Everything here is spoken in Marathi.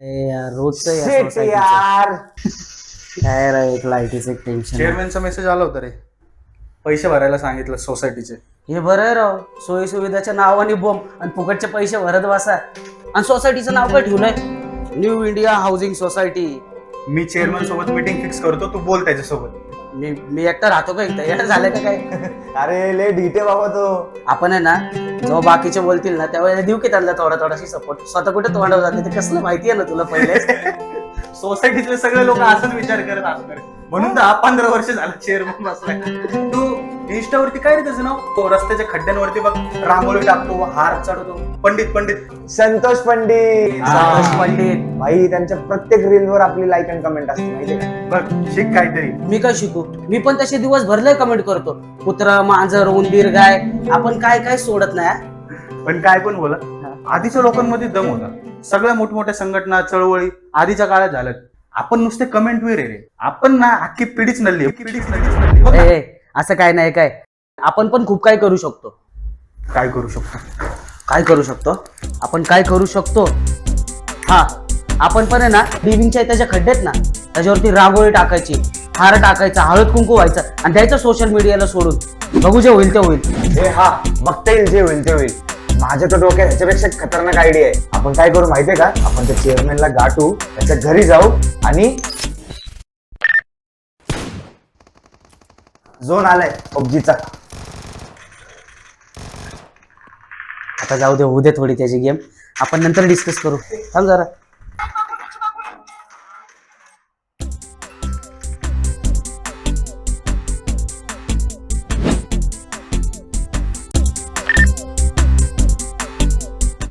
यार रोजचं Shit यार. काय रे एक लाईटीचं एक टेन्शन. चेअरमॅनचा मेसेज आला होता रे, पैसे भरायला सांगितलं सोसायटीचे. हे बरं आहे राव, सोयी सुविधाच्या नावाने बॉम्ब आणि फुकटचे पैसे भरत बसा. आणि सोसायटीचं नाव काय ठेवलंय? New India housing society. मी चेअरमॅन सोबत मीटिंग फिक्स करतो, तू बोल त्याच्यासोबत. मी एकटा राहतो का इथं? एकटा झालं का काय? अरे लय ढीटे बाबा तो. आपण आहे ना, जेव्हा बाकीचे बोलतील ना त्यावेळेला देऊ की त्यांना थोडाशी सपोर्ट. स्वतः कुठे तोंडावर जाते ते कसलं माहिती आहे ना तुला पहिले. सोसायटीतले सगळे लोक असंच विचार करत असणार, म्हणून तर 15 वर्ष झालं चेअरमन बसलाय. तू इंस्टावरती काय रे त्याचं नाव? तो रस्त्याच्या खड्ड्यांवरती बघ रांगोळी टाकतो, हार चढवतो. पंडित संतोष पंडित. संतोष पंडित. भाई त्यांच्या प्रत्येक रील वर आपली लाईक अँड कमेंट असते माहितीये का? बघ शिक काहीतरी. मी काय शिकू? मी पण तसे दिवस भरले कमेंट करतो. कुत्रा, मांजर, उंदीर, गाय, आपण काय काय सोडत नाही. पण काय पण बोला, आधीच्या लोकांमध्ये दम होता. सगळ्या मोठमोठ्या संघटना चळवळी आधीच्या काळात झाल्यात. आपण नुसते कमेंट वीर रे. आपण ना अख्खी पिढीच नल्ली. बघ ना. असं काय नाही काय. आपण पण खूप काय करू शकतो. काय करू शकतो? काय करू शकतो? आपण काय करू शकतो? हा, आपण पण आहे ना लिव्हिंगच्या त्याच्या खड्ड्यात ना त्याच्यावरती रांगोळी टाकायची, हार टाकायचा, हळद कुंकू व्हायचं आणि द्यायचं सोशल मीडियाला सोडून. बघू जे होईल ते होईल. हा, बघता येईल जे होईल ते होईल. माझ्या तर डोक्यात ह्याच्यापेक्षा खतरनाक आयडिया आहे. आपण काय करू माहितीये का? आपण त्या चेअरमॅनला गाठू, त्याच्या घरी जाऊ आणि झोन आलाय पबजीचा. आता जाऊ दे, होऊ दे थोडी त्याची गेम. आपण नंतर डिस्कस करू. थांब जरा.